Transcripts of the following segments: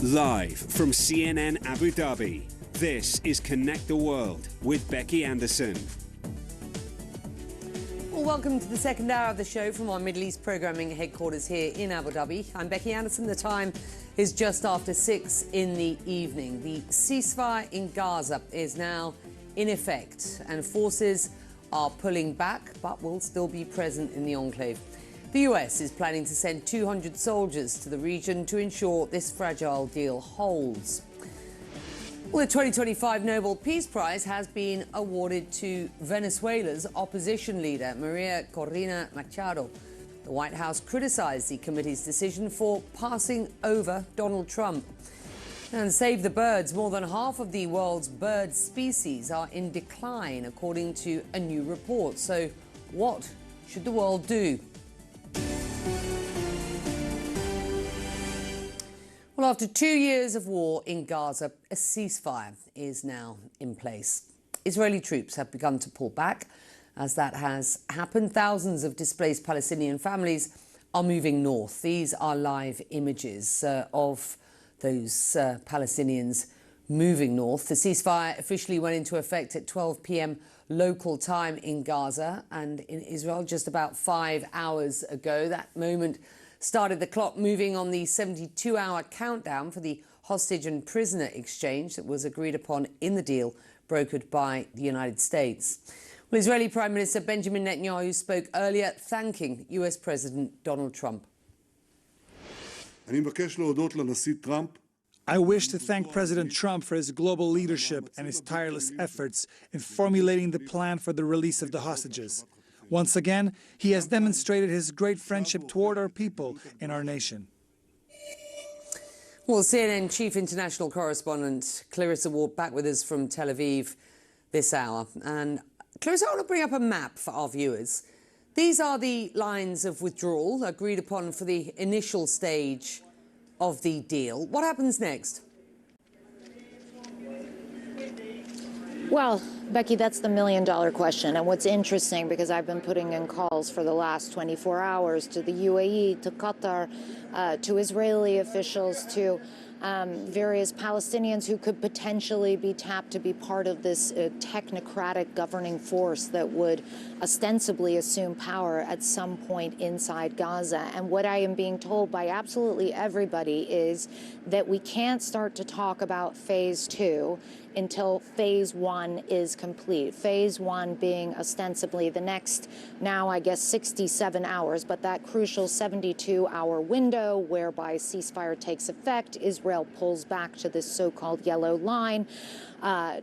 Live from CNN Abu Dhabi, this is Connect the World with Becky Anderson. Well, welcome to the second hour of the show from our Middle East programming headquarters here in Abu Dhabi. I'm Becky Anderson. The time is just after 6 in the evening. The ceasefire in Gaza is now in effect and forces are pulling back but will still be present in the enclave. The US is planning to send 200 soldiers to the region to ensure this fragile deal holds. Well, the 2025 Nobel Peace Prize has been awarded to Venezuela's opposition leader, Maria Corina Machado. The White House criticized the committee's decision for passing over Donald Trump. And Save the Birds, more than half of the world's bird species are in decline, according to a new report. So what should the world do? Well, after 2 years of war in Gaza, a ceasefire is now in place. Israeli troops have begun to pull back. As that has happened, thousands of displaced Palestinian families are moving north. These are live images of those Palestinians moving north. The ceasefire officially went into effect at 12 p.m. local time in Gaza and in Israel just about 5 hours ago. That moment started the clock moving on the 72-hour countdown for the hostage and prisoner exchange that was agreed upon in the deal brokered by the United States. Well, Israeli Prime Minister Benjamin Netanyahu spoke earlier, thanking US President Donald Trump. I wish to thank President Trump for his global leadership and his tireless efforts in formulating the plan for the release of the hostages. Once again, he has demonstrated his great friendship toward our people and our nation. Well, CNN chief international correspondent Clarissa Ward back with us from Tel Aviv this hour. And Clarissa, I want to bring up a map for our viewers. These are the lines of withdrawal agreed upon for the initial stage of the deal. What happens next? Well, Becky, that's the million-dollar question. And what's interesting, because I've been putting in calls for the last 24 hours to the UAE, to Qatar, to Israeli officials, to various Palestinians who could potentially be tapped to be part of this technocratic governing force that would ostensibly assume power at some point inside Gaza. And what I am being told by absolutely everybody is that we can't start to talk about phase 2 until phase 1 is complete. Phase 1 being ostensibly the next, now I guess 67 hours, but that crucial 72-hour window whereby ceasefire takes effect, Israel pulls back to this so-called yellow line.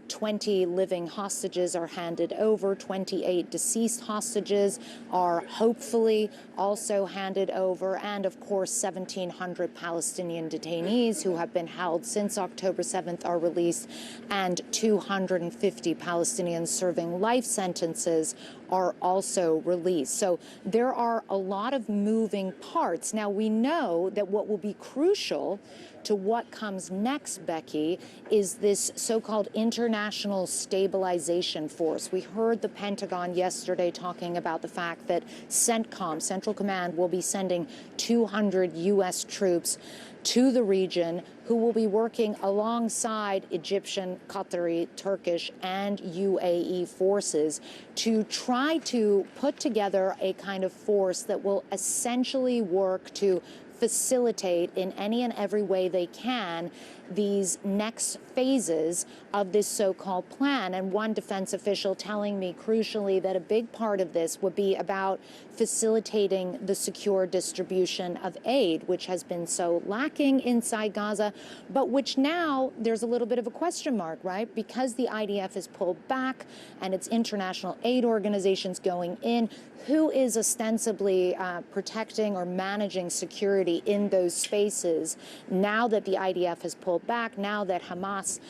20 living hostages are handed over. 28 deceased hostages are hopefully also handed over. And, of course, 1,700 Palestinian detainees who have been held since October 7th are released. And 250 Palestinians serving life sentences are also released. So there are a lot of moving parts. Now, we know that what will be crucial to what comes next, Becky, is this so-called international stabilization force. We heard the Pentagon yesterday talking about the fact that CENTCOM, Central Command, will be sending 200 U.S. troops to the region who will be working alongside Egyptian, Qatari, Turkish, and UAE forces to try to put together a kind of force that will essentially work to facilitate in any and every way they can these next phases of this so-called plan. And one defense official telling me crucially that a big part of this would be about facilitating the secure distribution of aid, which has been so lacking inside Gaza, but which now there's a little bit of a question mark, right? Because the IDF has pulled back and its international aid organizations going in, who is ostensibly protecting or managing security in those spaces now that the IDF has pulled back, now that Hamas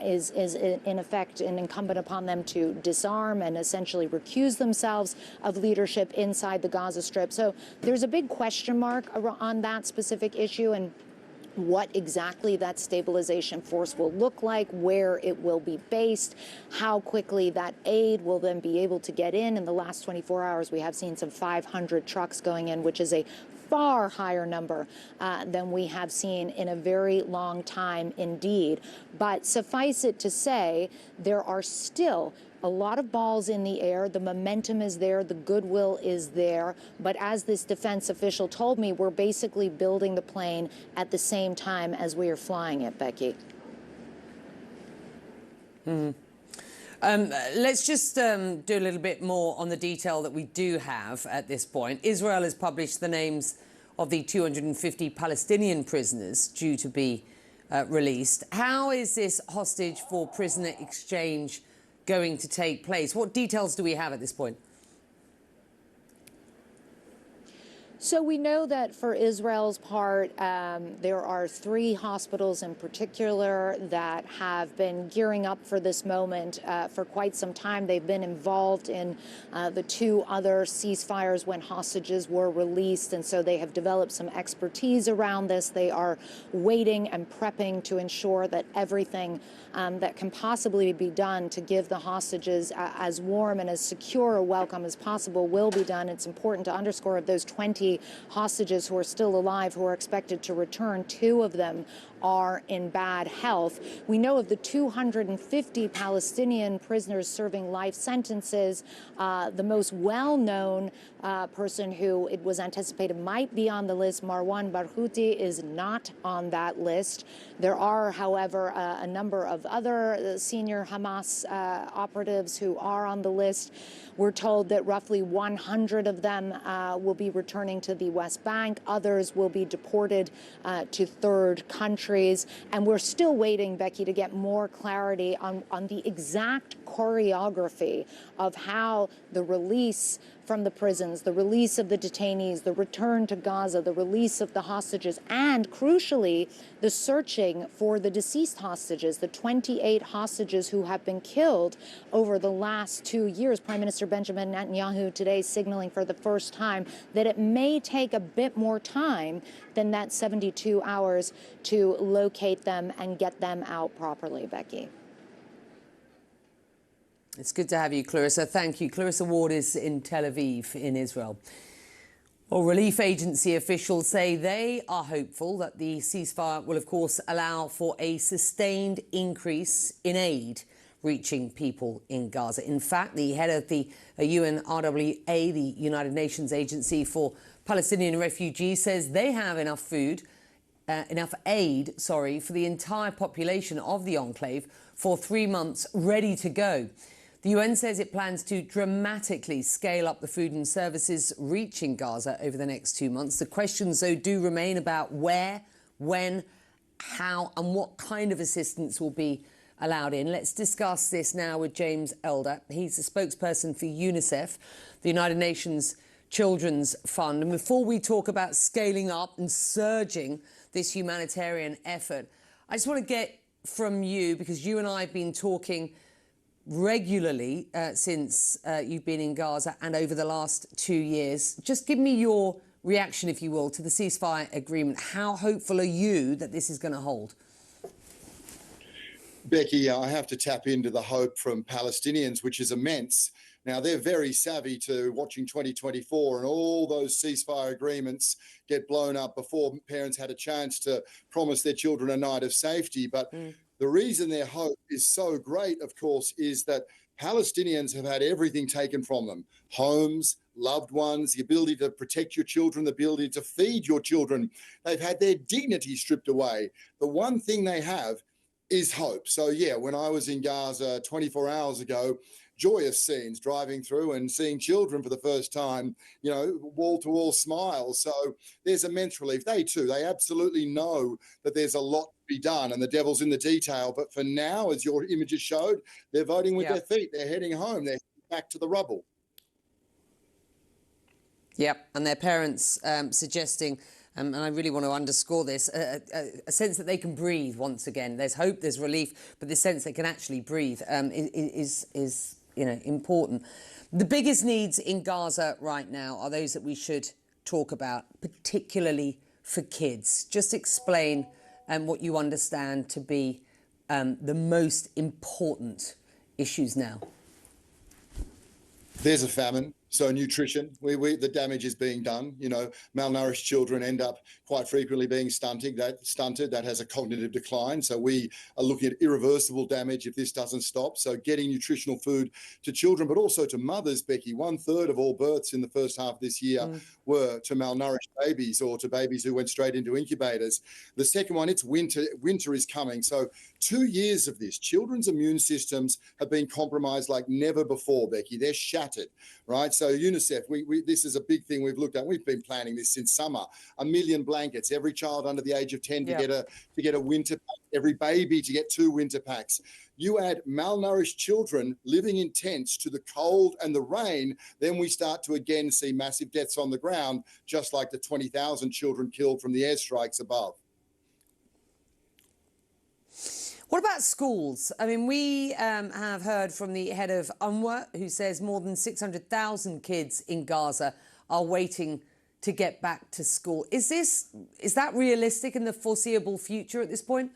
is in effect incumbent upon them to disarm and essentially recuse themselves of leadership inside the Gaza Strip. So there's a big question mark on that specific issue and what exactly that stabilization force will look like, where it will be based, how quickly that aid will then be able to get in. In the last 24 hours, we have seen some 500 trucks going in, which is a far higher number than we have seen in a very long time indeed. But suffice it to say, there are still a lot of balls in the air. The momentum is there. The goodwill is there. But as this defense official told me, we're basically building the plane at the same time as we are flying it, Becky. Let's just do a little bit more on the detail that we do have at this point. Israel has published the names of the 250 Palestinian prisoners due to be released. How is this hostage for prisoner exchange going to take place? What details do we have at this point? So we know that for Israel's part, there are 3 hospitals in particular that have been gearing up for this moment for quite some time. They've been involved in the 2 other ceasefires when hostages were released, and so they have developed some expertise around this. They are waiting and prepping to ensure that everything that can possibly be done to give the hostages as warm and as secure a welcome as possible will be done. It's important to underscore of those 20 hostages who are still alive, who are expected to return, 2 of them are in bad health. We know of the 250 Palestinian prisoners serving life sentences. The most well-known person who it was anticipated might be on the list, Marwan Barghouti, is not on that list. There are, however, a number of other senior Hamas operatives who are on the list. We're told that roughly 100 of them will be returning to the West Bank. Others will be deported to third countries. And we're still waiting, Becky, to get more clarity on the exact choreography of how the release from the prisons, the release of the detainees, the return to Gaza, the release of the hostages, and crucially, the searching for the deceased hostages, the 28 hostages who have been killed over the last 2 years. Prime Minister Benjamin Netanyahu today signaling for the first time that it may take a bit more time than that 72 hours to locate them and get them out properly, Becky. It's good to have you, Clarissa. Thank you. Clarissa Ward is in Tel Aviv in Israel. Well, relief agency officials say they are hopeful that the ceasefire will, of course, allow for a sustained increase in aid reaching people in Gaza. In fact, the head of the UNRWA, the United Nations Agency for Palestinian Refugees, says they have enough aid for the entire population of the enclave for 3 months ready to go. The UN says it plans to dramatically scale up the food and services reaching Gaza over the next 2 months. The questions, though, do remain about where, when, how and what kind of assistance will be allowed in. Let's discuss this now with James Elder. He's the spokesperson for UNICEF, the United Nations Children's Fund. And before we talk about scaling up and surging this humanitarian effort, I just want to get from you, because you and I have been talking regularly since you've been in Gaza and over the last 2 years. Just give me your reaction, if you will, to the ceasefire agreement. How hopeful are you that this is going to hold? Becky, I have to tap into the hope from Palestinians, which is immense. Now, they're very savvy to watching 2024 and all those ceasefire agreements get blown up before parents had a chance to promise their children a night of safety. But the reason their hope is so great, of course, is that Palestinians have had everything taken from them: homes, loved ones, the ability to protect your children, the ability to feed your children. They've had their dignity stripped away. The one thing they have is hope. So, yeah, when I was in Gaza 24 hours ago, joyous scenes driving through and seeing children for the first time, you know, wall-to-wall smiles. So there's immense relief. They absolutely know that there's a lot to be done and the devil's in the detail. But for now, as your images showed, they're voting with their feet. They're heading home. They're back to the rubble. Yep, and their parents suggesting, and I really want to underscore this, a sense that they can breathe once again. There's hope, there's relief, but this sense they can actually breathe is important. The biggest needs in Gaza right now are those that we should talk about, particularly for kids. Just explain what you understand to be the most important issues now. There's a famine. So nutrition, the damage is being done. You know, malnourished children end up quite frequently being stunted. That has a cognitive decline. So we are looking at irreversible damage if this doesn't stop. So getting nutritional food to children, but also to mothers, Becky. 1/3 of all births in the first half of this year were to malnourished babies or to babies who went straight into incubators. The second one, it's winter. Winter is coming. So 2 years of this, children's immune systems have been compromised like never before, Becky. They're shattered, right? So UNICEF, this is a big thing we've looked at. We've been planning this since summer. 1 million blankets, every child under the age of 10 to get a winter pack, every baby to get 2 winter packs. You add malnourished children living in tents to the cold and the rain, then we start to again see massive deaths on the ground, just like the 20,000 children killed from the airstrikes above. What about schools? I mean, we have heard from the head of UNRWA, who says more than 600,000 kids in Gaza are waiting to get back to school. Is that realistic in the foreseeable future at this point?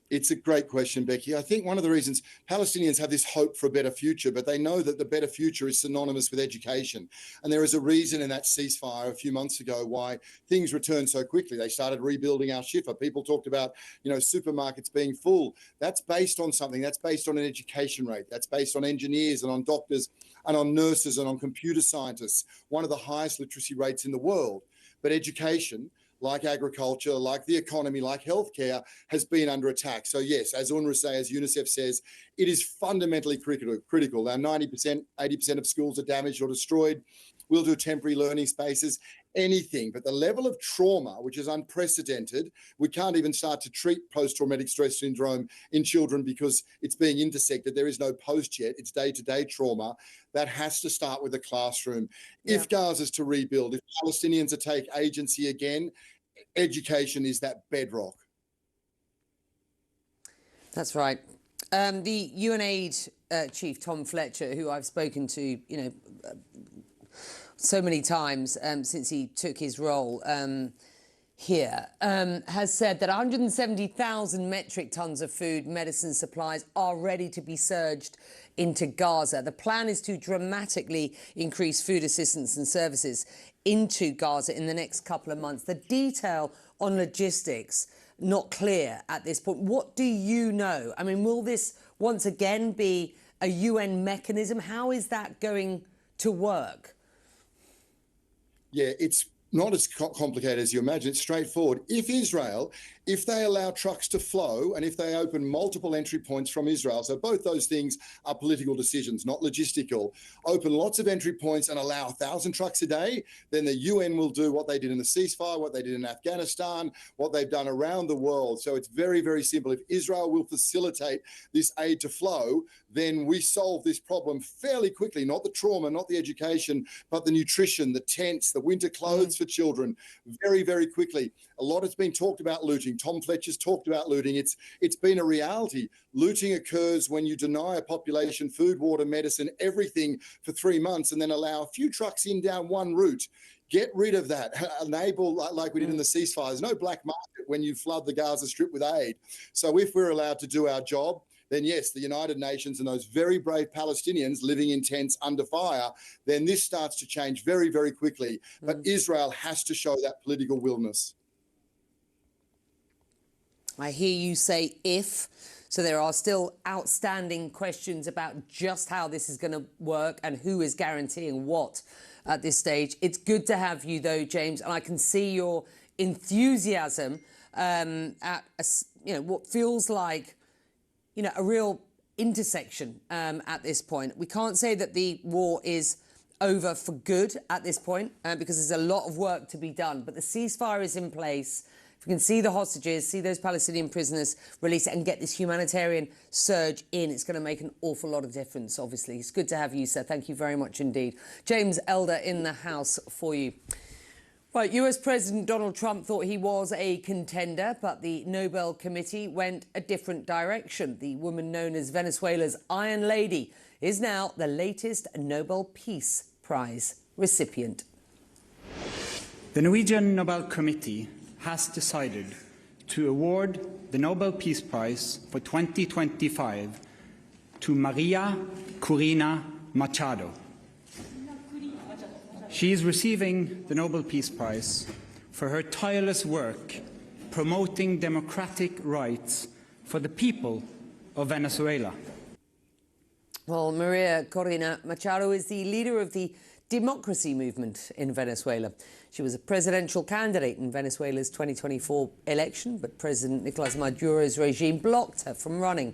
It's a great question, Becky. I think one of the reasons Palestinians have this hope for a better future, but they know that the better future is synonymous with education. And there is a reason in that ceasefire a few months ago why things returned so quickly. They started rebuilding our Shifa. People talked about, you know, supermarkets being full. That's based on something. That's based on an education rate. That's based on engineers and on doctors and on nurses and on computer scientists, one of the highest literacy rates in the world. But education, like agriculture, like the economy, like healthcare, has been under attack. So yes, as UNRWA says, UNICEF says, it is fundamentally critical. Now 90%, 80% of schools are damaged or destroyed. We'll do temporary learning spaces, anything. But the level of trauma, which is unprecedented, we can't even start to treat post-traumatic stress syndrome in children because it's being intersected. There is no post yet. It's day-to-day trauma. That has to start with the classroom. Yeah. If Gaza's to rebuild, if Palestinians are to take agency again, education is that bedrock. That's right. The UNAID chief, Tom Fletcher, who I've spoken to, you know, so many times since he took his role here, has said that 170,000 metric tons of food, medicine, supplies are ready to be surged into Gaza. The plan is to dramatically increase food assistance and services into Gaza in the next couple of months. The detail on logistics, not clear at this point. What do you know? I mean, will this once again be a UN mechanism? How is that going to work? Yeah, it's not as complicated as you imagine. It's straightforward. If Israel, if they allow trucks to flow and if they open multiple entry points from Israel, so both those things are political decisions, not logistical, open lots of entry points and allow 1,000 trucks a day, then the UN will do what they did in the ceasefire, what they did in Afghanistan, what they've done around the world. So it's very, very simple. If Israel will facilitate this aid to flow, then we solve this problem fairly quickly, not the trauma, not the education, but the nutrition, the tents, the winter clothes for children, very, very quickly. A lot has been talked about looting. Tom Fletcher's talked about looting. It's been a reality. Looting occurs when you deny a population food, water, medicine, everything for 3 months and then allow a few trucks in down one route. Get rid of that. Enable, like we did in the ceasefire. There's no black market when you flood the Gaza Strip with aid. So if we're allowed to do our job, then yes, the United Nations and those very brave Palestinians living in tents under fire, then this starts to change very, very quickly. But Israel has to show that political willingness. I hear you say if, so there are still outstanding questions about just how this is going to work and who is guaranteeing what at this stage. It's good to have you, though, James, and I can see your enthusiasm at what feels like a real intersection at this point. We can't say that the war is over for good at this point because there's a lot of work to be done. But the ceasefire is in place. If we can see the hostages, see those Palestinian prisoners released and get this humanitarian surge in, it's going to make an awful lot of difference, obviously. It's good to have you, sir. Thank you very much indeed. James Elder in the house for you. Right, US President Donald Trump thought he was a contender, but the Nobel Committee went a different direction. The woman known as Venezuela's Iron Lady is now the latest Nobel Peace Prize recipient. The Norwegian Nobel Committee has decided to award the Nobel Peace Prize for 2025 to Maria Corina Machado. She is receiving the Nobel Peace Prize for her tireless work promoting democratic rights for the people of Venezuela. Well, Maria Corina Machado is the leader of the democracy movement in Venezuela. She was a presidential candidate in Venezuela's 2024 election, but President Nicolas Maduro's regime blocked her from running.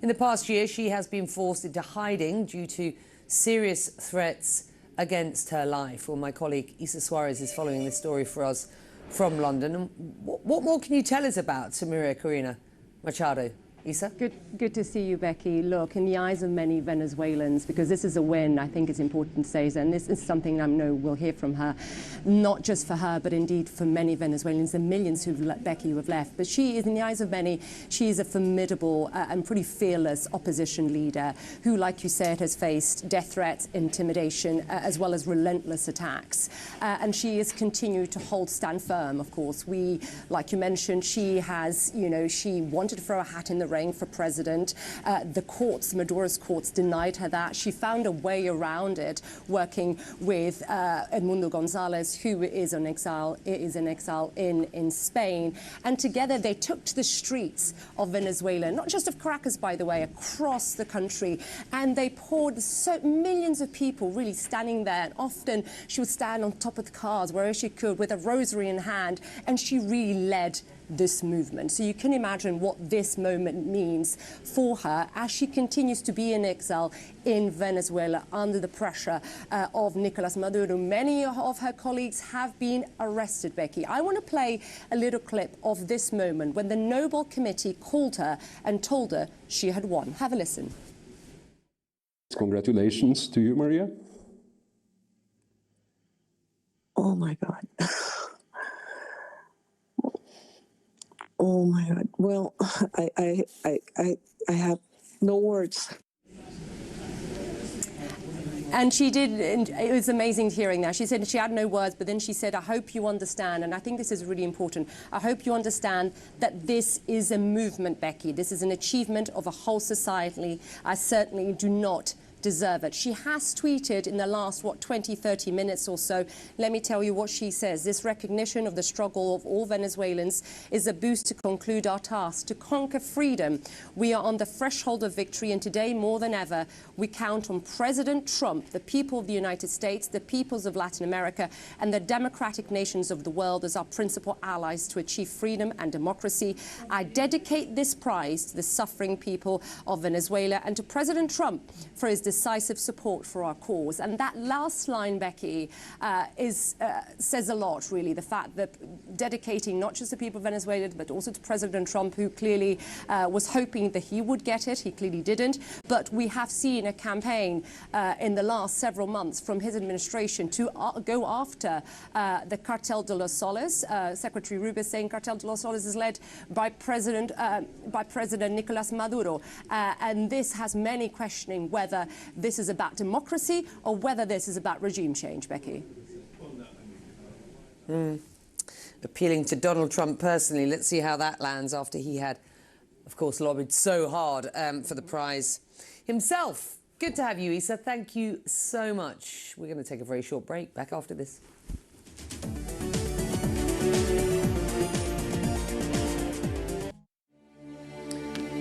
In the past year, she has been forced into hiding due to serious threats against her life. Well, my colleague Isa Suarez is following this story for us from London. And what more can you tell us about Maria Corina Machado? Isa? Good to see you, Becky. Look, in the eyes of many Venezuelans, because this is a win, I think it's important to say, and this is something I know we'll hear from her, not just for her, but indeed for many Venezuelans, the millions Becky, who have left. But she is, in the eyes of many, she is a formidable and pretty fearless opposition leader who, like you said, has faced death threats, intimidation, as well as relentless attacks. And she has continued to stand firm, of course. Like you mentioned, she has, she wanted to throw a hat in the ring for president. The courts, Maduro's courts, denied her that. She found a way around it, working with Edmundo Gonzalez, who is in exile in Spain. And together they took to the streets of Venezuela, not just of Caracas, by the way, across the country. And they poured millions of people really standing there. And often she would stand on top of the cars wherever she could with a rosary in hand. And she really led this movement. So you can imagine what this moment means for her as she continues to be in exile in Venezuela under the pressure of Nicolas Maduro. Many of her colleagues have been arrested, Becky. I want to play a little clip of this moment when the Nobel Committee called her and told her she had won. Have a listen. Congratulations to you, Maria. Oh my God. Oh my God. Well, I have no words. And she did, and it was amazing hearing that. She said she had no words, but then she said, I hope you understand, and I think this is really important, I hope you understand that this is a movement, Becky. This is an achievement of a whole society. I certainly do not deserve it. She has tweeted in the last, 20, 30 minutes or so. Let me tell you what she says. This recognition of the struggle of all Venezuelans is a boost to conclude our task, to conquer freedom. We are on the threshold of victory, and today, more than ever, we count on President Trump, the people of the United States, the peoples of Latin America, and the democratic nations of the world as our principal allies to achieve freedom and democracy. I dedicate this prize to the suffering people of Venezuela and to President Trump for his decisive support for our cause. And that last line, Becky, says a lot, really. The fact that dedicating not just the people of Venezuela, but also to President Trump, who clearly was hoping that he would get it. He clearly didn't. But we have seen a campaign in the last several months from his administration to go after the Cartel de los Soles. Secretary Rubio saying Cartel de los Soles is led by President Nicolas Maduro. And this has many questioning whether this is about democracy or whether this is about regime change, Becky. Appealing to Donald Trump personally. Let's see how that lands after he had, of course, lobbied so hard for the prize himself. Good to have you, Isa. Thank you so much. We're going to take a very short break. Back after this.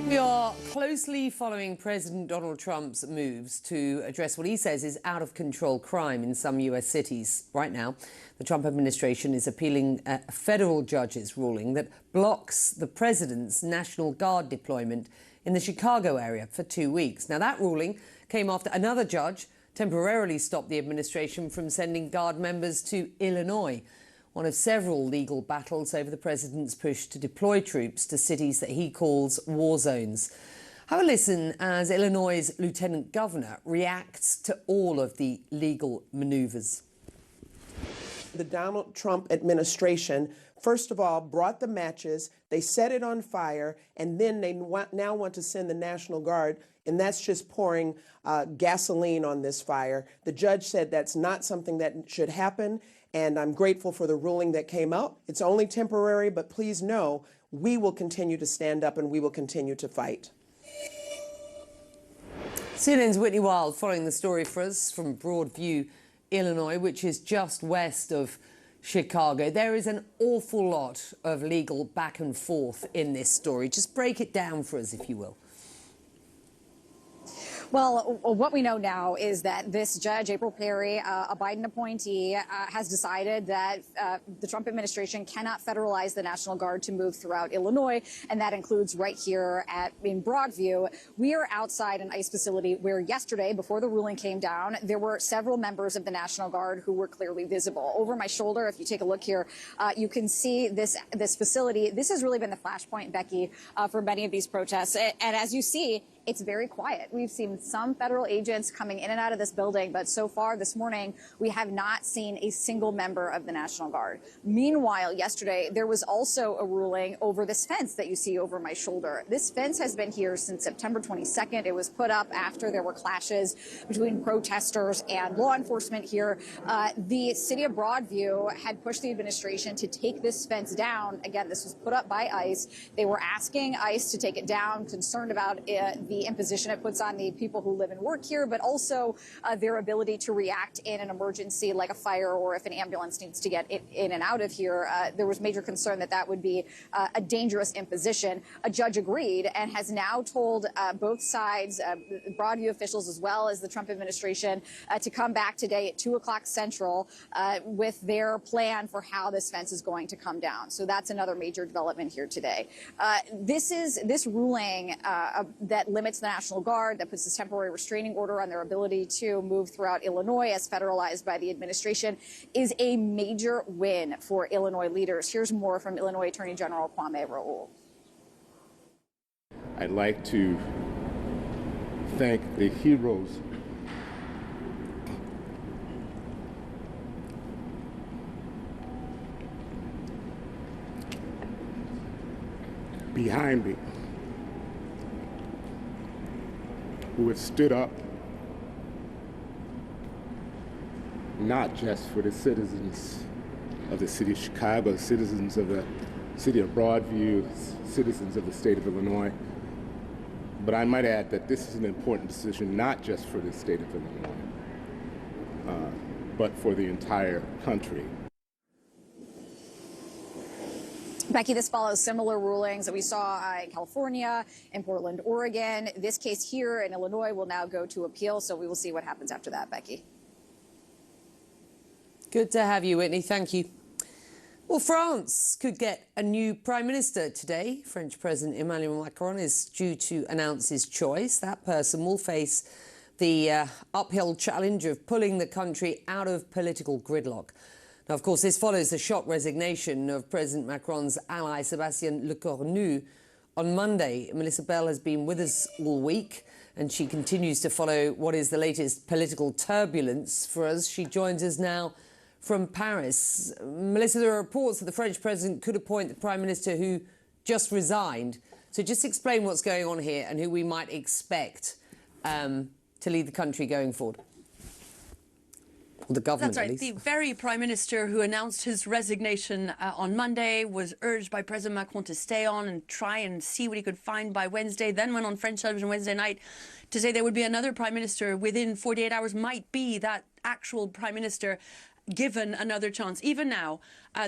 We are closely following President Donald Trump's moves to address what he says is out-of-control crime in some US cities. Right now, the Trump administration is appealing a federal judge's ruling that blocks the president's National Guard deployment in the Chicago area for 2 weeks. Now, that ruling came after another judge temporarily stopped the administration from sending Guard members to Illinois, one of several legal battles over the president's push to deploy troops to cities that he calls war zones. Have a listen as Illinois' lieutenant governor reacts to all of the legal maneuvers. The Donald Trump administration, first of all, brought the matches, they set it on fire, and then they now want to send the National Guard, and that's just pouring gasoline on this fire. The judge said that's not something that should happen, and I'm grateful for the ruling that came out. It's only temporary, but please know we will continue to stand up and we will continue to fight. CNN's Whitney Wild following the story for us from Broadview Illinois, which is just west of Chicago. There is an awful lot of legal back and forth in this story. Just break it down for us, if you will. Well, what we know now is that this judge, April Perry, a Biden appointee, has decided that the Trump administration cannot federalize the National Guard to move throughout Illinois, and that includes right here in Broadview. We are outside an ICE facility where yesterday, before the ruling came down, there were several members of the National Guard who were clearly visible. Over my shoulder, if you take a look here, you can see this facility. This has really been the flashpoint, Becky, for many of these protests. And as you see, it's very quiet. We've seen some federal agents coming in and out of this building, but so far this morning, we have not seen a single member of the National Guard. Meanwhile, yesterday, there was also a ruling over this fence that you see over my shoulder. This fence has been here since September 22nd. It was put up after there were clashes between protesters and law enforcement here. The city of Broadview had pushed the administration to take this fence down. Again, this was put up by ICE. They were asking ICE to take it down, concerned about the imposition it puts on the people who live and work here, but also their ability to react in an emergency like a fire or if an ambulance needs to get in and out of here. There was major concern that that would be a dangerous imposition. A judge agreed and has now told both sides, Broadview officials as well as the Trump administration, to come back today at 2 o'clock Central with their plan for how this fence is going to come down. So that's another major development here today. This ruling that limits the National Guard, that puts this temporary restraining order on their ability to move throughout Illinois as federalized by the administration, is a major win for Illinois leaders. Here's more from Illinois Attorney General Kwame Raoul. I'd like to thank the heroes behind me who have stood up not just for the citizens of the city of Chicago, citizens of the city of Broadview, citizens of the state of Illinois, but I might add that this is an important decision not just for the state of Illinois, but for the entire country. Becky, this follows similar rulings that we saw in California, in Portland, Oregon. This case here in Illinois will now go to appeal, so we will see what happens after that, Becky. Good to have you, Whitney. Thank you. Well, France could get a new prime minister today. French President Emmanuel Macron is due to announce his choice. That person will face the uphill challenge of pulling the country out of political gridlock. Now, of course, this follows the shock resignation of President Macron's ally, Sébastien Lecornu, on Monday. Melissa Bell has been with us all week, and she continues to follow what is the latest political turbulence for us. She joins us now from Paris. Melissa, there are reports that the French president could appoint the prime minister who just resigned. So just explain what's going on here and who we might expect to lead the country going forward. The government, That's right. The very prime minister who announced his resignation on Monday was urged by President Macron to stay on and try and see what he could find by Wednesday, then went on French television Wednesday night to say there would be another prime minister within 48 hours, might be that actual prime minister given another chance. Even now,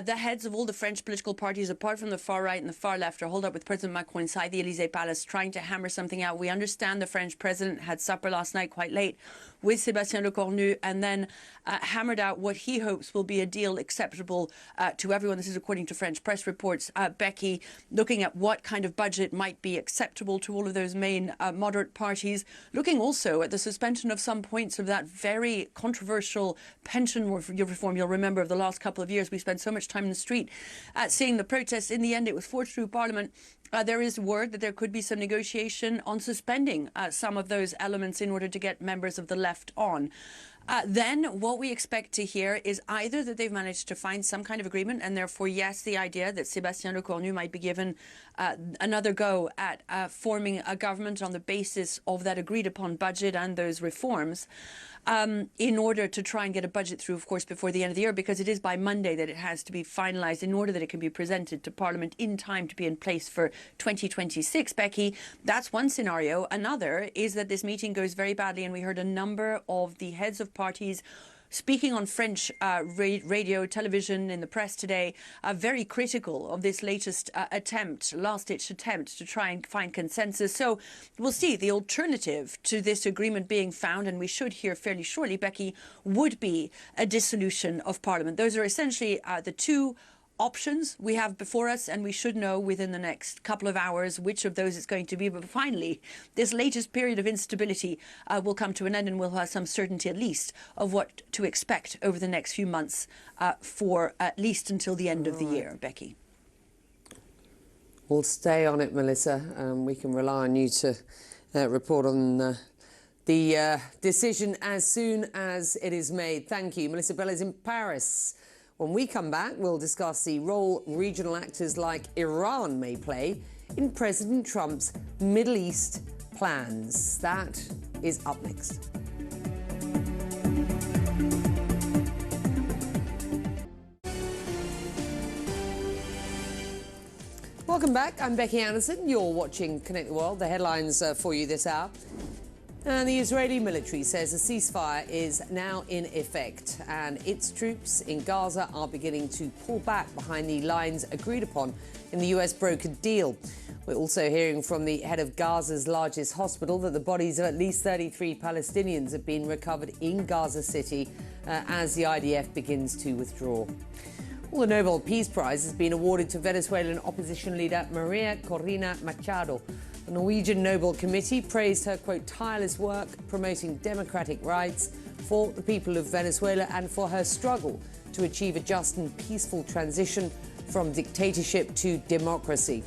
the heads of all the French political parties, apart from the far right and the far left, are holed up with President Macron inside the Élysée Palace trying to hammer something out. We understand the French president had supper last night quite late with Sébastien Lecornu and then hammered out what he hopes will be a deal acceptable to everyone. This is according to French press reports. Becky, looking at what kind of budget might be acceptable to all of those main moderate parties, looking also at the suspension of some points of that very controversial pension reform. You'll remember of the last couple of years, we spent so much time in the street seeing the protests. In the end, it was forged through Parliament. There is word that there could be some negotiation on suspending some of those elements in order to get members of the left on. Then what we expect to hear is either that they've managed to find some kind of agreement, and therefore, yes, the idea that Sébastien Lecornu might be given another go at forming a government on the basis of that agreed upon budget and those reforms, in order to try and get a budget through, of course, before the end of the year, because it is by Monday that it has to be finalised in order that it can be presented to Parliament in time to be in place for 2026. Becky, that's one scenario. Another is that this meeting goes very badly, and we heard a number of the heads of parties speaking on French radio, television, in the press today, very critical of this latest last-ditch attempt to try and find consensus. So we'll see. The alternative to this agreement being found, and we should hear fairly shortly, Becky, would be a dissolution of Parliament. Those are essentially the two options we have before us, and we should know within the next couple of hours which of those it's going to be. But finally, this latest period of instability will come to an end, and we'll have some certainty at least of what to expect over the next few months for at least until the end of the year. Becky. We'll stay on it, Melissa. We can rely on you to report on the decision as soon as it is made. Thank you. Melissa Bell is in Paris. When we come back, we'll discuss the role regional actors like Iran may play in President Trump's Middle East plans. That is up next. Welcome back. I'm Becky Anderson. You're watching Connect the World. The headlines for you this hour. And the Israeli military says a ceasefire is now in effect, and its troops in Gaza are beginning to pull back behind the lines agreed upon in the US brokered deal. We're also hearing from the head of Gaza's largest hospital that the bodies of at least 33 Palestinians have been recovered in Gaza City as the IDF begins to withdraw. Well, the Nobel Peace Prize has been awarded to Venezuelan opposition leader Maria Corina Machado. The Norwegian Nobel Committee praised her, quote, tireless work promoting democratic rights for the people of Venezuela and for her struggle to achieve a just and peaceful transition from dictatorship to democracy.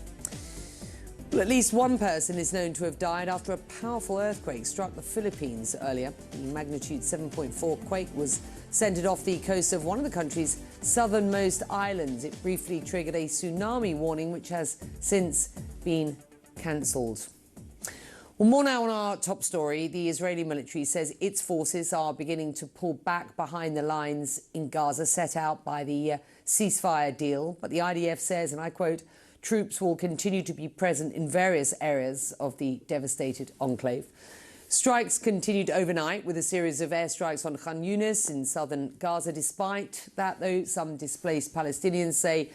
Well, at least one person is known to have died after a powerful earthquake struck the Philippines earlier. The magnitude 7.4 quake was centered off the coast of one of the country's southernmost islands. It briefly triggered a tsunami warning, which has since been cancelled. Well, more now on our top story. The Israeli military says its forces are beginning to pull back behind the lines in Gaza set out by the ceasefire deal. But the IDF says, and I quote, troops will continue to be present in various areas of the devastated enclave. Strikes continued overnight with a series of airstrikes on Khan Yunis in southern Gaza. Despite that, though, some displaced Palestinians say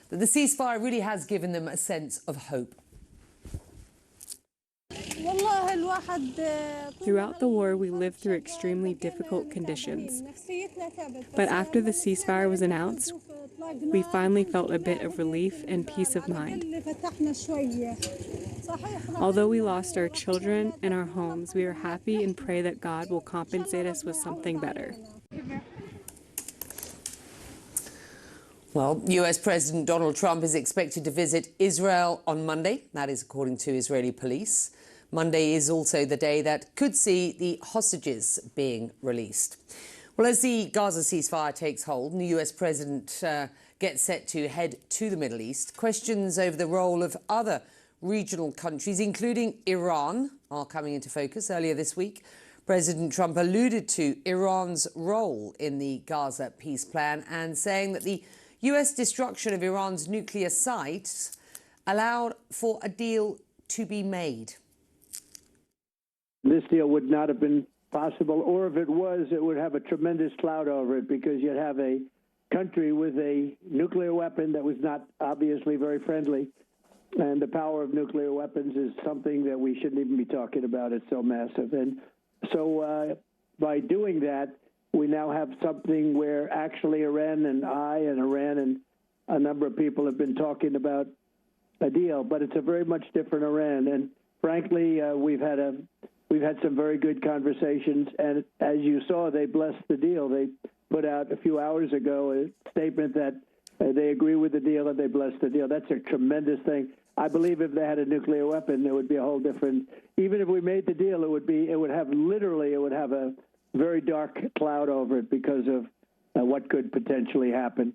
that the ceasefire really has given them a sense of hope. Throughout the war, we lived through extremely difficult conditions. But after the ceasefire was announced, we finally felt a bit of relief and peace of mind. Although we lost our children and our homes, we are happy and pray that God will compensate us with something better. Well, US President Donald Trump is expected to visit Israel on Monday. That is according to Israeli police. Monday is also the day that could see the hostages being released. Well, as the Gaza ceasefire takes hold and the US president gets set to head to the Middle East, questions over the role of other regional countries, including Iran, are coming into focus. Earlier this week, President Trump alluded to Iran's role in the Gaza peace plan and saying that the US destruction of Iran's nuclear sites allowed for a deal to be made. This deal would not have been possible, or if it was, it would have a tremendous cloud over it, because you'd have a country with a nuclear weapon that was not obviously very friendly. And the power of nuclear weapons is something that we shouldn't even be talking about. It's so massive. And so by doing that, we now have something where actually Iran and a number of people have been talking about a deal, but it's a very much different Iran. And frankly, we've had some very good conversations, and as you saw, they blessed the deal. They put out a few hours ago a statement that they agree with the deal and they bless the deal. That's a tremendous thing. I believe if they had a nuclear weapon, there would be a whole different. Even if we made the deal, it would have a very dark cloud over it because of what could potentially happen.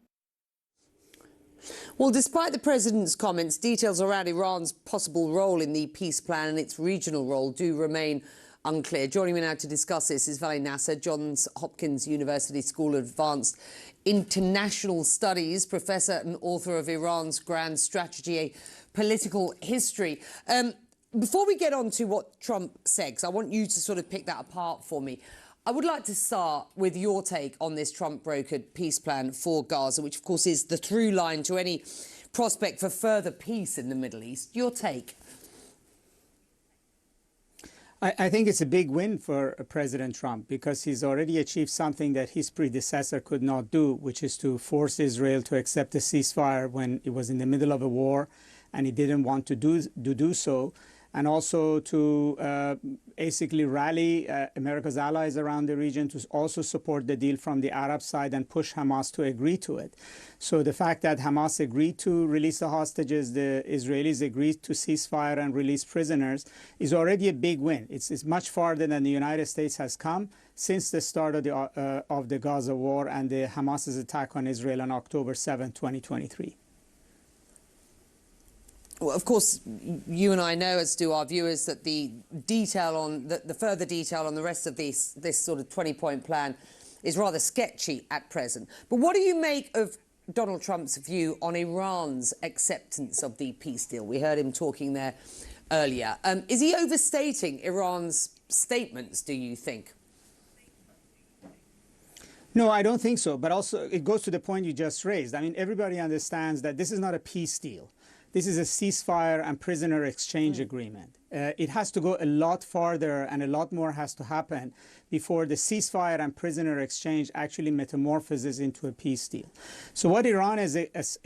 Well, despite the president's comments, details around Iran's possible role in the peace plan and its regional role do remain unclear. Joining me now to discuss this is Vali Nasser, Johns Hopkins University School of Advanced International Studies, professor and author of Iran's Grand Strategy, a Political History. Before we get on to what Trump said, 'cause I want you to sort of pick that apart for me, I would like to start with your take on this Trump-brokered peace plan for Gaza, which, of course, is the through line to any prospect for further peace in the Middle East. Your take? I think it's a big win for President Trump because he's already achieved something that his predecessor could not do, which is to force Israel to accept a ceasefire when it was in the middle of a war and he didn't want to do so, and also to basically rally America's allies around the region to also support the deal from the Arab side and push Hamas to agree to it. So the fact that Hamas agreed to release the hostages, the Israelis agreed to ceasefire and release prisoners, is already a big win. It's much farther than the United States has come since the start of the Gaza war and the Hamas's attack on Israel on October 7, 2023. Well, of course, you and I know, as do our viewers, that the detail on the further detail on the rest of this sort of 20-point plan is rather sketchy at present. But what do you make of Donald Trump's view on Iran's acceptance of the peace deal? We heard him talking there earlier. Is he overstating Iran's statements, do you think? No, I don't think so. But also, it goes to the point you just raised. I mean, everybody understands that this is not a peace deal. This is a ceasefire and prisoner exchange agreement. It has to go a lot farther and a lot more has to happen before the ceasefire and prisoner exchange actually metamorphoses into a peace deal. So what Iran is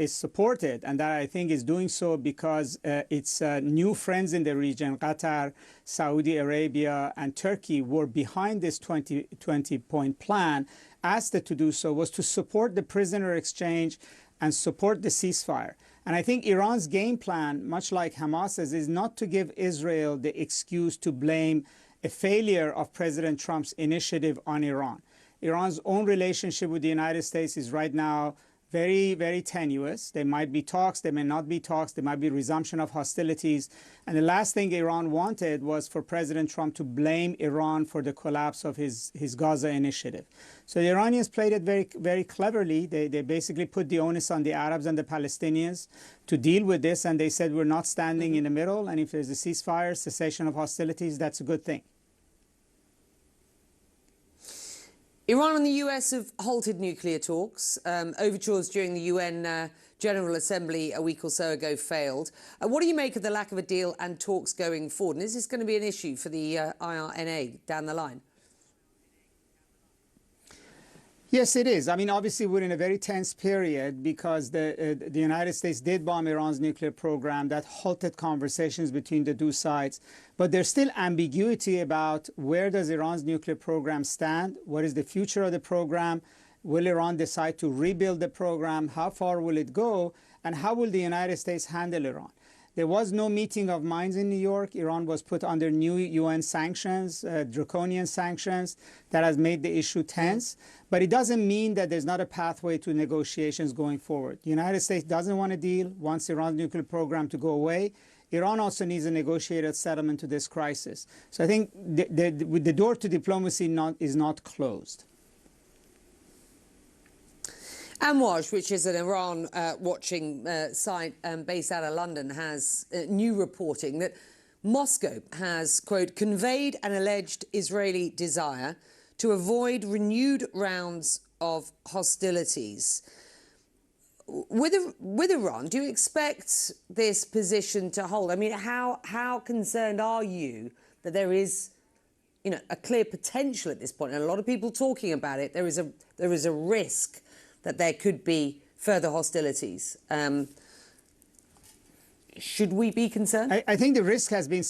supported, and that I think is doing so because its new friends in the region, Qatar, Saudi Arabia, and Turkey, were behind this 20-point plan, asked it to do so, was to support the prisoner exchange and support the ceasefire. And I think Iran's game plan, much like Hamas's, is not to give Israel the excuse to blame a failure of President Trump's initiative on Iran. Iran's own relationship with the United States is right now very, very tenuous. There might be talks, there may not be talks, there might be resumption of hostilities. And the last thing Iran wanted was for President Trump to blame Iran for the collapse of his Gaza initiative. So the Iranians played it very, very cleverly. They basically put the onus on the Arabs and the Palestinians to deal with this, and they said we're not standing in the middle, and if there's a ceasefire, cessation of hostilities, that's a good thing. Iran and the US have halted nuclear talks. Overtures during the UN General Assembly a week or so ago failed. What do you make of the lack of a deal and talks going forward? And is this going to be an issue for the IRNA down the line? Yes, it is. I mean, obviously, we're in a very tense period because the United States did bomb Iran's nuclear program. That halted conversations between the two sides. But there's still ambiguity about where does Iran's nuclear program stand? What is the future of the program? Will Iran decide to rebuild the program? How far will it go? And how will the United States handle Iran? There was no meeting of minds in New York. Iran was put under new UN sanctions, draconian sanctions, that has made the issue tense. But it doesn't mean that there's not a pathway to negotiations going forward. The United States doesn't want a deal, wants Iran's nuclear program to go away. Iran also needs a negotiated settlement to this crisis. So I think the door to diplomacy is not closed. Amwaj, which is an Iran-watching site based out of London, has new reporting that Moscow has, quote, conveyed an alleged Israeli desire to avoid renewed rounds of hostilities. With Iran, do you expect this position to hold? I mean, how concerned are you that there is, you know, a clear potential at this point, and a lot of people talking about it? There is a risk that there could be further hostilities. Should we be concerned? I think the risk has been,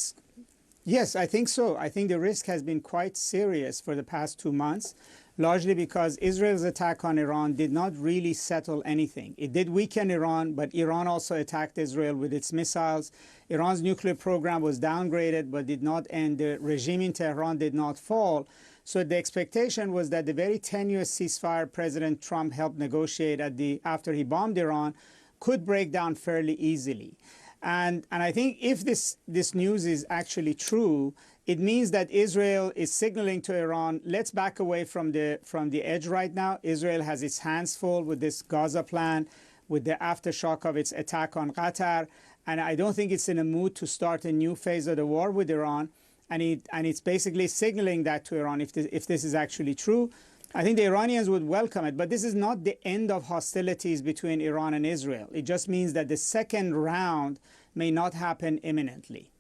yes, I think so. I think the risk has been quite serious for the past 2 months, largely because Israel's attack on Iran did not really settle anything. It did weaken Iran, but Iran also attacked Israel with its missiles. Iran's nuclear program was downgraded, but did not end. The regime in Tehran did not fall. So the expectation was that the very tenuous ceasefire President Trump helped negotiate after he bombed Iran could break down fairly easily. And I think if this news is actually true, it means that Israel is signaling to Iran, let's back away from the edge right now. Israel has its hands full with this Gaza plan, with the aftershock of its attack on Qatar. And I don't think it's in a mood to start a new phase of the war with Iran. and it's basically signaling that to Iran if this is actually true. I think the Iranians would welcome it, but this is not the end of hostilities between Iran and Israel. It just means that the second round may not happen imminently.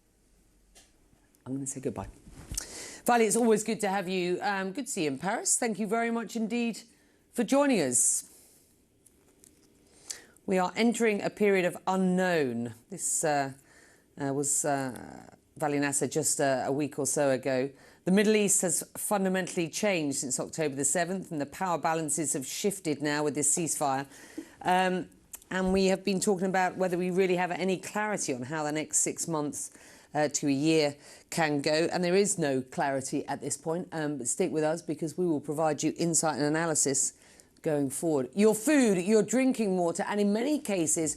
I'm going to say goodbye. Vali, it's always good to have you. Good to see you in Paris. Thank you very much indeed for joining us. We are entering a period of unknown. This was Vali Nasser just a week or so ago. The Middle East has fundamentally changed since October the 7th, and the power balances have shifted now with this ceasefire. And we have been talking about whether we really have any clarity on how the next 6 months to a year can go. And there is no clarity at this point. But stick with us, because we will provide you insight and analysis going forward. Your food, your drinking water, and in many cases,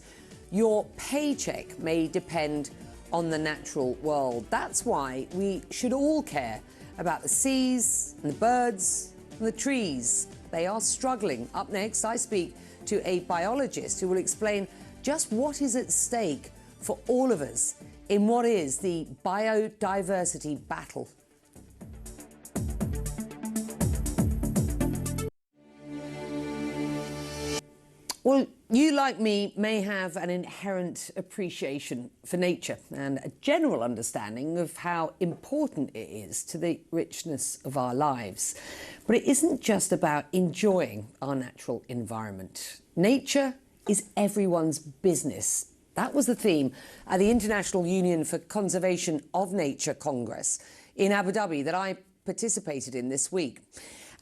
your paycheck may depend on the natural world. That's why we should all care about the seas and the birds and the trees. They are struggling. Up next, I speak to a biologist who will explain just what is at stake for all of us in what is the biodiversity battle. Well, you, like me, may have an inherent appreciation for nature and a general understanding of how important it is to the richness of our lives. But it isn't just about enjoying our natural environment. Nature is everyone's business. That was the theme at the International Union for Conservation of Nature Congress in Abu Dhabi that I participated in this week.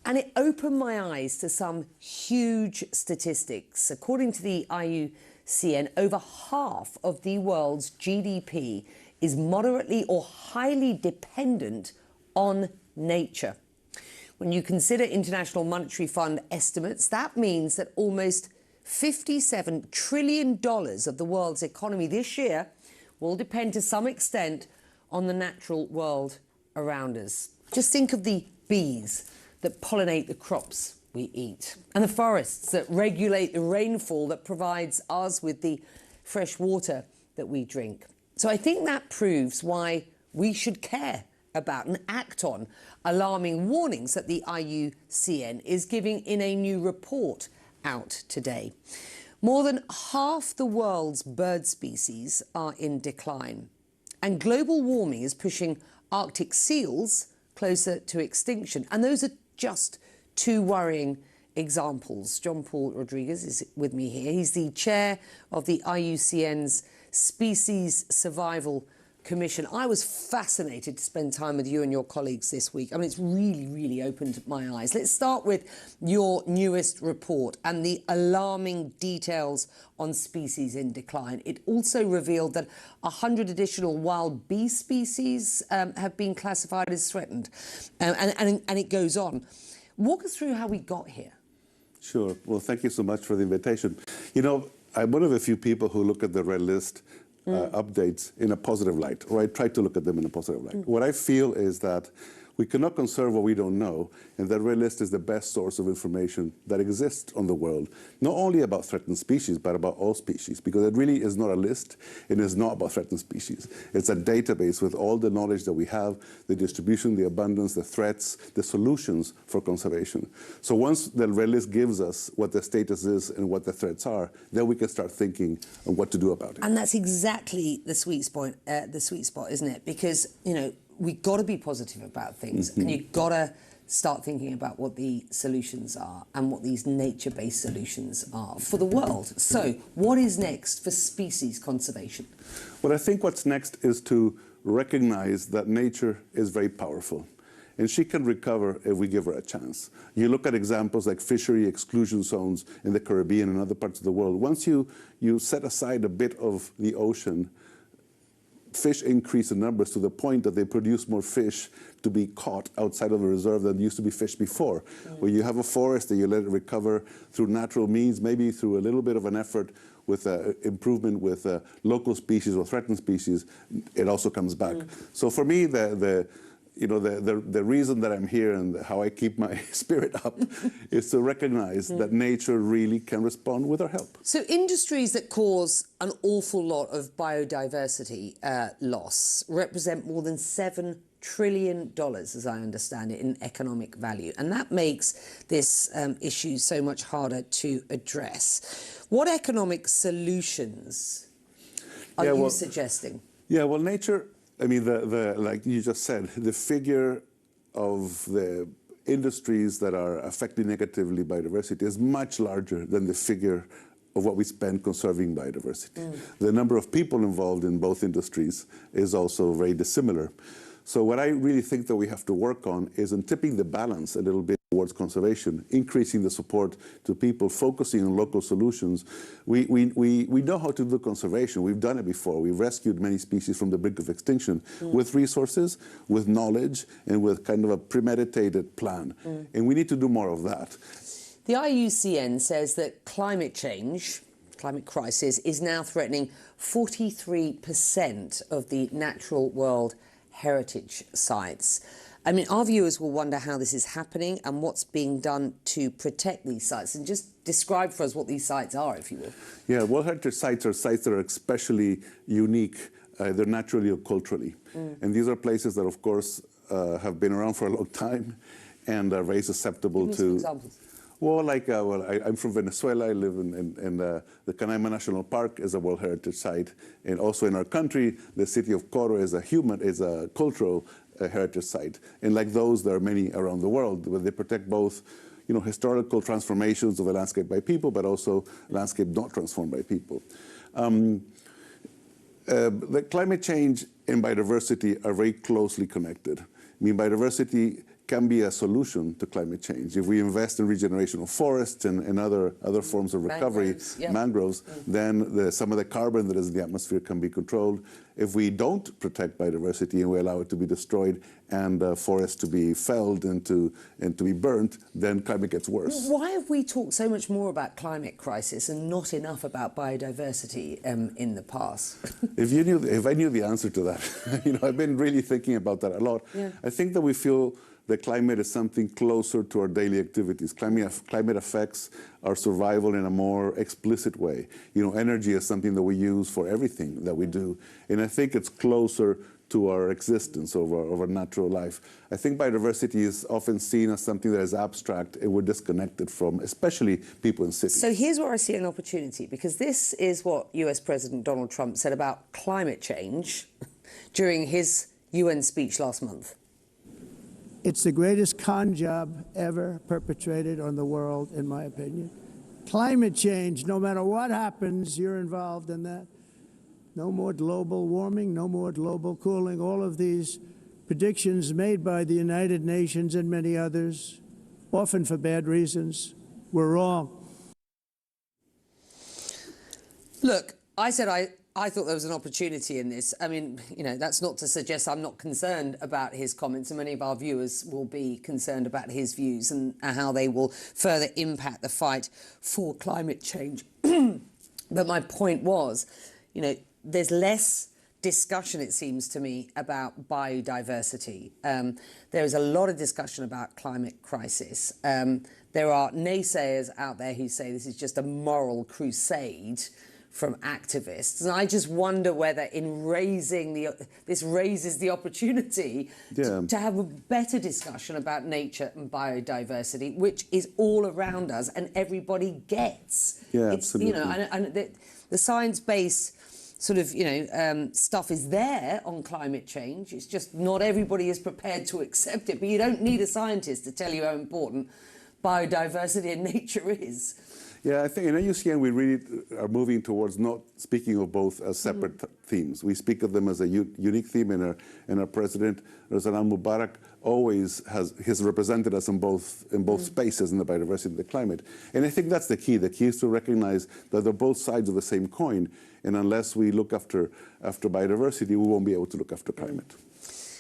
And it opened my eyes to some huge statistics. According to the IUCN, over half of the world's GDP is moderately or highly dependent on nature. When you consider International Monetary Fund estimates, that means that almost $57 trillion of the world's economy this year will depend to some extent on the natural world around us. Just think of the bees that pollinate the crops we eat, and the forests that regulate the rainfall that provides us with the fresh water that we drink. So I think that proves why we should care about and act on alarming warnings that the IUCN is giving in a new report out today. More than half the world's bird species are in decline, and global warming is pushing Arctic seals closer to extinction. And those are just two worrying examples. John Paul Rodriguez is with me here. He's the chair of the IUCN's Species Survival Commission. I was fascinated to spend time with you and your colleagues this week. I mean, it's really opened my eyes. Let's start with your newest report and the alarming details on species in decline. It also revealed that 100 additional wild bee species have been classified as threatened. And it goes on. Walk us through how we got here. Sure. Well, thank you so much for the invitation. You know, I'm one of the few people who look at the Red List updates in a positive light, or I try to look at them in a positive light. What I feel is that we cannot conserve what we don't know, and that Red List is the best source of information that exists on the world, not only about threatened species, but about all species, because it really is not a list. It is not about threatened species. It's a database with all the knowledge that we have, the distribution, the abundance, the threats, the solutions for conservation. So once the Red List gives us what the status is and what the threats are, then we can start thinking on what to do about it. And that's exactly the sweet spot, isn't it? Because, you know, we've got to be positive about things, and you've got to start thinking about what the solutions are and what these nature-based solutions are for the world. So what is next for species conservation? Well, I think what's next is to recognize that nature is very powerful, and she can recover if we give her a chance. You look at examples like fishery exclusion zones in the Caribbean and other parts of the world. Once you set aside a bit of the ocean, fish increase in numbers to the point that they produce more fish to be caught outside of a reserve than used to be fished before. Where you have a forest and you let it recover through natural means, maybe through a little bit of an effort with improvement with local species or threatened species, it also comes back. So for me, the reason that I'm here and how I keep my spirit up is to recognize that nature really can respond with our help. So industries that cause an awful lot of biodiversity loss represent more than 7 trillion, as I understand it, in economic value. And that makes this issue so much harder to address. What economic solutions are you suggesting? Yeah, well, nature, I mean, like you just said, the figure of the industries that are affected negatively by biodiversity is much larger than the figure of what we spend conserving biodiversity. The number of people involved in both industries is also very dissimilar. So what I really think that we have to work on is on tipping the balance a little bit towards conservation, increasing the support to people, focusing on local solutions. We know how to do conservation. We've done it before. We've rescued many species from the brink of extinction with resources, with knowledge, and with kind of a premeditated plan. And we need to do more of that. The IUCN says that climate change, climate crisis, is now threatening 43% of the natural world heritage sites. I mean, our viewers will wonder how this is happening and what's being done to protect these sites. And just describe for us what these sites are, if you will. Yeah, World Heritage sites are sites that are especially unique, either naturally or culturally. And these are places that, of course, have been around for a long time and are very susceptible to... Give me some examples. Well, I'm from Venezuela. I live in the Canaima National Park is a World Heritage Site, and also in our country, the city of Coro is a cultural heritage site. And like those, there are many around the world where they protect both, historical transformations of a landscape by people, but also landscape not transformed by people. The climate change and biodiversity are very closely connected. I mean, biodiversity can be a solution to climate change. If we invest in regeneration of forests and other forms of recovery, mangroves, then some of the carbon that is in the atmosphere can be controlled. If we don't protect biodiversity and we allow it to be destroyed and forests to be felled and to be burnt, then climate gets worse. Why have we talked so much more about climate crisis and not enough about biodiversity in the past? If I knew the answer to that, I've been really thinking about that a lot. I think that we feel that climate is something closer to our daily activities. Climate affects our survival in a more explicit way. Energy is something that we use for everything that we do. And I think it's closer to our existence of our natural life. I think biodiversity is often seen as something that is abstract and we're disconnected from, especially people in cities. So here's where I see an opportunity, because this is what US President Donald Trump said about climate change during his UN speech last month. It's the greatest con job ever perpetrated on the world, in my opinion. Climate change, no matter what happens, you're involved in that. No more global warming, no more global cooling. All of these predictions made by the United Nations and many others, often for bad reasons, were wrong. Look, I said I thought there was an opportunity in this. I mean, that's not to suggest I'm not concerned about his comments, and many of our viewers will be concerned about his views and how they will further impact the fight for climate change. But my point was, there's less discussion, it seems to me, about biodiversity. There is a lot of discussion about climate crisis. There are naysayers out there who say this is just a moral crusade from activists, and I just wonder whether in this raises the opportunity to have a better discussion about nature and biodiversity, which is all around us and everybody gets. Yeah, absolutely. The science-based sort of stuff is there on climate change. It's just not everybody is prepared to accept it. But you don't need a scientist to tell you how important biodiversity and nature is. Yeah, I think in IUCN we really are moving towards not speaking of both as separate themes. We speak of them as a unique theme, and our president, Razan Mubarak, always has represented us in both spaces, in the biodiversity and the climate. And I think that's the key. The key is to recognize that they're both sides of the same coin, and unless we look after biodiversity, we won't be able to look after climate.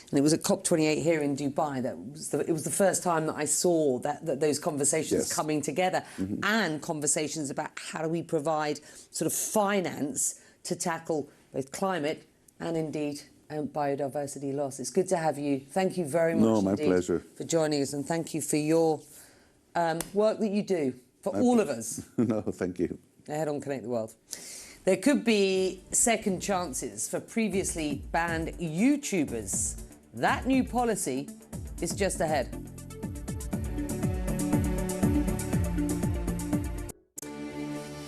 And it was at COP28 here in Dubai it was the first time that I saw that those conversations coming together, and conversations about how do we provide sort of finance to tackle both climate and indeed biodiversity loss. It's good to have you. Thank you very much. No, my pleasure. For joining us, and thank you for your work that you do for all of us. No, thank you. Ahead on Connect the World. There could be second chances for previously banned YouTubers That new policy is just ahead.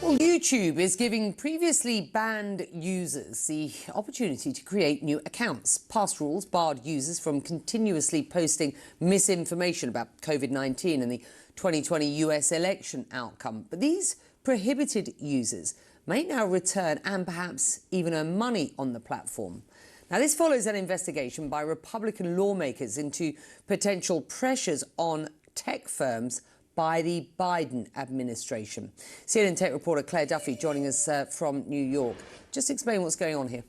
Well, YouTube is giving previously banned users the opportunity to create new accounts. Past rules barred users from continuously posting misinformation about COVID-19 and the 2020 US election outcome. But these prohibited users may now return and perhaps even earn money on the platform. Now, this follows an investigation by Republican lawmakers into potential pressures on tech firms by the Biden administration. CNN tech reporter Claire Duffy joining us from New York. Just explain what's going on here.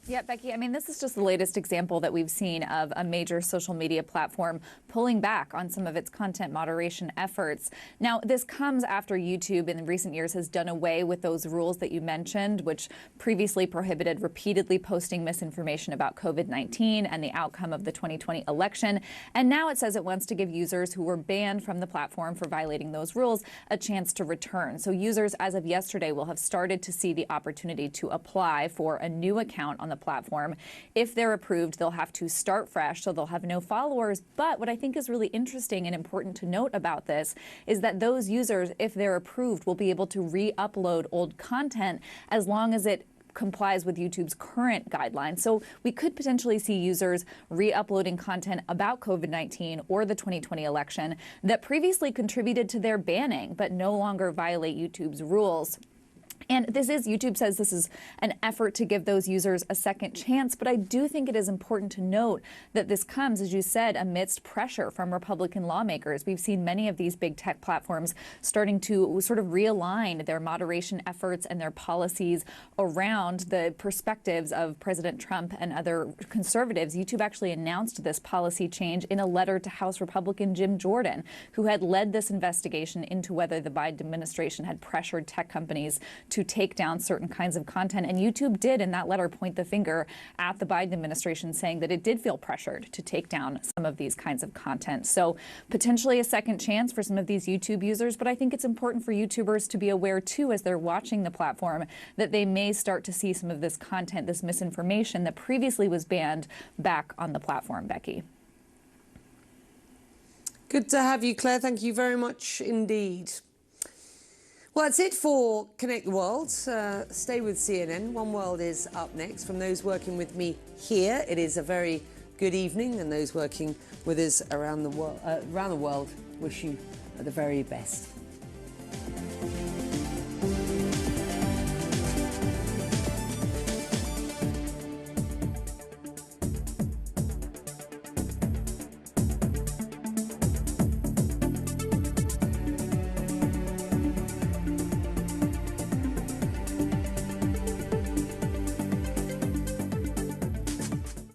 Yeah, Becky, I mean, this is just the latest example that we've seen of a major social media platform pulling back on some of its content moderation efforts. Now, this comes after YouTube in recent years has done away with those rules that you mentioned, which previously prohibited repeatedly posting misinformation about COVID-19 and the outcome of the 2020 election. And now it says it wants to give users who were banned from the platform for violating those rules a chance to return. So users, as of yesterday, will have started to see the opportunity to apply for a new account on the platform. If they're approved, they'll have to start fresh, so they'll have no followers. But what I think is really interesting and important to note about this is that those users, if they're approved, will be able to re-upload old content as long as it complies with YouTube's current guidelines. So we could potentially see users re-uploading content about COVID-19 or the 2020 election that previously contributed to their banning, but no longer violate YouTube's rules. And YouTube says this is an effort to give those users a second chance, but I do think it is important to note that this comes, as you said, amidst pressure from Republican lawmakers. We've seen many of these big tech platforms starting to sort of realign their moderation efforts and their policies around the perspectives of President Trump and other conservatives. YouTube actually announced this policy change in a letter to House Republican Jim Jordan, who had led this investigation into whether the Biden administration had pressured tech companies to take down certain kinds of content. And YouTube did, in that letter, point the finger at the Biden administration, saying that it did feel pressured to take down some of these kinds of content. So potentially a second chance for some of these YouTube users. But I think it's important for YouTubers to be aware, too, as they're watching the platform, that they may start to see some of this content, this misinformation that previously was banned back on the platform. Becky. Good to have you, Claire. Thank you very much indeed. Well, that's it for Connect the World. Stay with CNN. One World is up next. From those working with me here, it is a very good evening, and those working with us around the world wish you the very best.